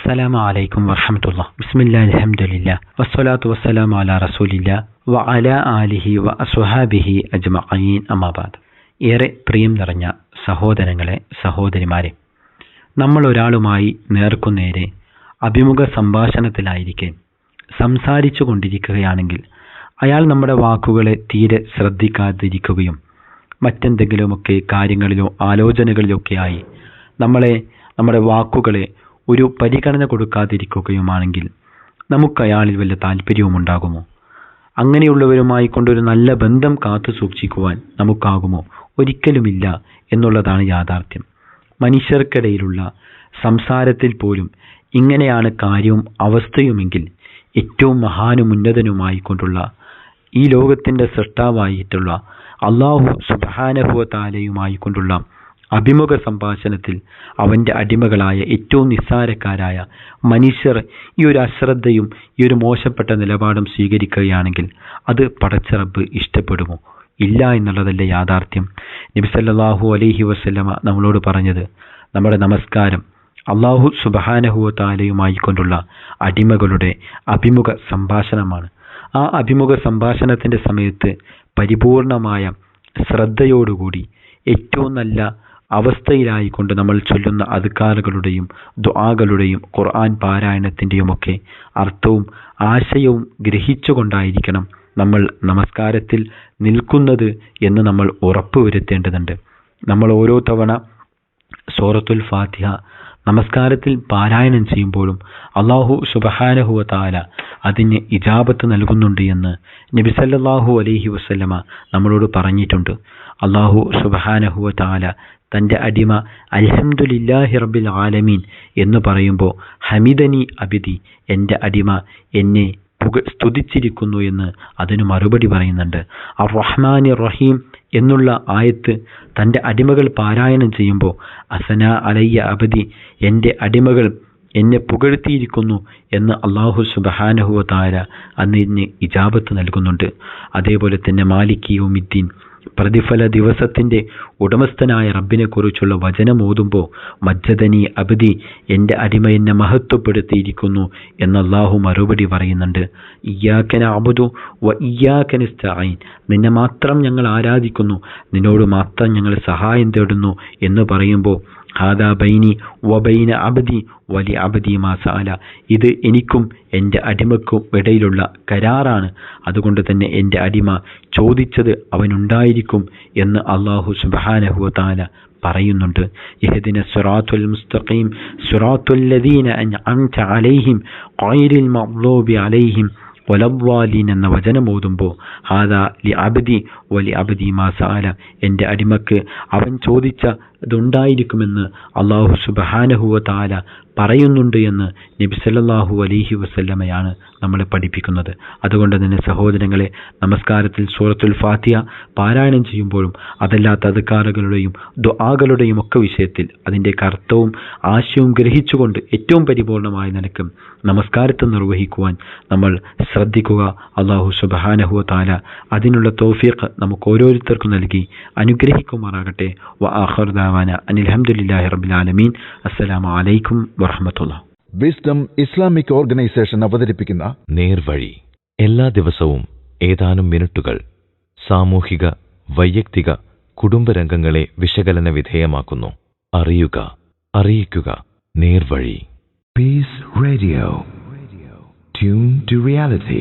അസ്സലാമു അലൈക്കും വറഹ്മത്തുള്ളാഹി. ബിസ്മില്ലാഹിൽ ഹംദുലില്ലാഹ് വസ്സലാത്തു വസ്സലാമു അലാ റസൂലില്ലാഹ് വഅലാ ആലിഹി വഅസ്ഹാബിഹി അജ്മഈൻ. അമ്മാ ബഅദ്. ഏറെ പ്രിയം നിറഞ്ഞ സഹോദരങ്ങളെ, സഹോദരിമാരെ, നമ്മൾ ഒരാളുമായി നേർക്കുനേരെ അഭിമുഖ സംഭാഷണത്തിലായിരിക്കെ സംസാരിച്ചു കൊണ്ടിരിക്കുകയാണെങ്കിൽ അയാൾ നമ്മുടെ വാക്കുകളെ തീരെ ശ്രദ്ധിക്കാതിരിക്കുകയും മറ്റെന്തെങ്കിലുമൊക്കെ കാര്യങ്ങളിലോ ആലോചനകളിലൊക്കെയായി നമ്മുടെ വാക്കുകളെ ഒരു പരിഗണന കൊടുക്കാതിരിക്കുകയുമാണെങ്കിൽ നമുക്കയാളിൽ വല്ല താല്പര്യവും ഉണ്ടാകുമോ? അങ്ങനെയുള്ളവരുമായി കൊണ്ടൊരു നല്ല ബന്ധം കാത്തു സൂക്ഷിക്കുവാൻ നമുക്കാകുമോ? ഒരിക്കലുമില്ല എന്നുള്ളതാണ് യാഥാർത്ഥ്യം. മനുഷ്യർക്കിടയിലുള്ള സംസാരത്തിൽ പോലും ഇങ്ങനെയാണ് കാര്യവും അവസ്ഥയുമെങ്കിൽ ഏറ്റവും മഹാനും ഉന്നതനുമായി കൊണ്ടുള്ള ഈ ലോകത്തിൻ്റെ സൃഷ്ടാവായിട്ടുള്ള അല്ലാഹു സുബ്ഹാനഹു വ തആലയുമായി കൊണ്ടുള്ള അഭിമുഖ സംഭാഷണത്തിൽ അവൻ്റെ അടിമകളായ ഏറ്റവും നിസ്സാരക്കാരായ മനുഷ്യർ ഈ ഒരു അശ്രദ്ധയും ഈ ഒരു മോശപ്പെട്ട നിലപാടും സ്വീകരിക്കുകയാണെങ്കിൽ അത് പടച്ച റബ്ബ് ഇഷ്ടപ്പെടുമോ? ഇല്ല എന്നുള്ളതല്ലേ യാഥാർത്ഥ്യം. നബി സല്ലല്ലാഹു അലൈഹി വസല്ലമ നമ്മളോട് പറഞ്ഞത് നമ്മുടെ നമസ്കാരം അല്ലാഹു സുബ്ഹാനഹു വ തആലയുമായി കൊണ്ടുള്ള അടിമകളുടെ അഭിമുഖ സംഭാഷണമാണ്. ആ അഭിമുഖ സംഭാഷണത്തിൻ്റെ സമയത്ത് പരിപൂർണമായ ശ്രദ്ധയോടുകൂടി ഏറ്റവും നല്ല അവസ്ഥയിലായിക്കൊണ്ട് നമ്മൾ ചൊല്ലുന്ന അദ്കാറുകളുടെയും ദുആകളുടെയും ഖുർആൻ പാരായണത്തിൻ്റെയുമൊക്കെ അർത്ഥവും ആശയവും ഗ്രഹിച്ചുകൊണ്ടായിരിക്കണം നമ്മൾ നമസ്കാരത്തിൽ നിൽക്കുന്നത് എന്ന് നമ്മൾ ഉറപ്പുവരുത്തേണ്ടതുണ്ട്. നമ്മൾ ഓരോ തവണ സൂറത്തുൽ ഫാത്തിഹ നമസ്കാരത്തിൽ പാരായണം ചെയ്യുമ്പോഴും അല്ലാഹു സുബ്ഹാനഹു വ തആല അതിന് ഇജാബത്ത് നൽകുന്നുണ്ട് എന്ന് നബി സല്ലല്ലാഹു അലൈഹി വസല്ലമ നമ്മളോട് പറഞ്ഞിട്ടുണ്ട്. അല്ലാഹു സുബ്ഹാനഹു വ തആല തൻ്റെ അടിമ അൽഹംദുലില്ലാഹി റബ്ബിൽ ആലമീൻ എന്ന് പറയുമ്പോൾ ഹമിദനി അബിദി, എൻ്റെ അടിമ എന്നെ സ്തുതിച്ചിരിക്കുന്നു എന്ന് അതിന് മറുപടി പറയുന്നുണ്ട്. അർ റഹ്മാനിർ റഹീം എന്നുള്ള ആയത്ത് തൻ്റെ അടിമകൾ പാരായണം ചെയ്യുമ്പോൾ അസന അലയ്യ അബദി, എൻ്റെ അടിമകൾ എന്നെ പുകഴ്ത്തിയിരിക്കുന്നു എന്ന് അല്ലാഹു സുബ്ഹാനഹു വ തആല അതിന് ഇജാബത്ത് നൽകുന്നുണ്ട്. അതേപോലെ തന്നെ മാലികി യൗമിദ്ദീൻ, പ്രതിഫല ദിവസത്തിൻ്റെ ഉടമസ്ഥനായ റബ്ബിനെ കുറിച്ചുള്ള വചനം ഓതുമ്പോൾ മജ്ജദനി അബ്ദി, എൻ്റെ അടിമ എന്നെ മഹത്വപ്പെടുത്തിയിരിക്കുന്നു എന്ന് അല്ലാഹു മറുപടി പറയുന്നുണ്ട്. ഇയ്യാക നഅ്ബുദു വ ഇയ്യാക നസ്തഈൻ, നിന്നെ മാത്രം ഞങ്ങൾ ആരാധിക്കുന്നു, നിന്നോട് മാത്രം ഞങ്ങൾ സഹായം തേടുന്നു എന്ന് പറയുമ്പോൾ ഹാദാ ബൈനി വ ബൈന അബ്ദി വലി അബ്ദി മാ സഅല, ഇത് എനിക്കും എൻ്റെ അടിമക്കും ഇടയിലുള്ള കരാറാണ്, അതുകൊണ്ട് തന്നെ എൻ്റെ അടിമ ചോദിച്ചത് അവനുണ്ടായിരിക്കും എന്ന് അല്ലാഹു സുബ്ഹാനഹു വ തആല പറയുന്നുണ്ട്. ഇഹ്ദിന സിറാത്തുൽ മുസ്തഖീം സിറാത്തുൽ ലദീന അൻഅംത അലൈഹിം ഗൈറിൽ മഗ്ളൂബി അലൈഹിം വലദ്ദാലീൻ എന്ന വചനം ഓതുമ്പോൾ ഹാദാ ലി അബ്ദി വലി അബ്ദി മാ സഅല, എൻ്റെ അടിമക്ക് അവൻ ചോദിച്ചതുണ്ടായിരിക്കുമെന്ന് അല്ലാഹു സുബ്ഹാനഹു വ തആല പറയുന്നുണ്ട് എന്ന് നബി സല്ലല്ലാഹു അലൈഹി വസല്ലമയാണ് നമ്മളെ പഠിപ്പിക്കുന്നത്. അതുകൊണ്ട് തന്നെ സഹോദരങ്ങളെ, നമസ്കാരത്തിൽ സൂറത്തുൽ ഫാത്തിഹ പാരായണം ചെയ്യുമ്പോഴും അതല്ലാത്ത അദ്കാറുകളുടെയും ദുആകളുടെയും ഒക്കെ വിഷയത്തിൽ അതിൻ്റെ അർത്ഥവും ആശയവും ഗ്രഹിച്ചുകൊണ്ട് ഏറ്റവും പരിപൂർണമായ നിലക്ക് നമസ്കാരത്തെ നിർവഹിക്കുവാൻ നമ്മൾ ശ്രദ്ധിക്കുക. അല്ലാഹു സുബ്ഹാനഹു വ തആല അതിനുള്ള തൗഫീഖ് നമുക്ക് ഓരോരുത്തർക്കും നൽകി അനുഗ്രഹിക്കുമാറാകട്ടെ. വ ആഖിറു ദഅവാന അനിൽ ഹംദുലില്ലാഹി റബ്ബിൽ ആലമീൻ. അസ്സലാമു അലൈക്കും വറഹ്മത്തുള്ളാഹി. വിസ്ഡം ഇസ്ലാമിക് ഓർഗനൈസേഷൻ അവതരിപ്പിക്കുന്ന നേർവഴി എല്ലാ ദിവസവും ഏതാനും മിനിറ്റുകൾ സാമൂഹിക, വൈയക്തിക, കുടുംബരംഗങ്ങളെ വിശകലന വിധേയമാക്കുന്നു. അറിയുക, അറിയിക്കുക. നേർവഴി. Peace Radio. Tune to reality.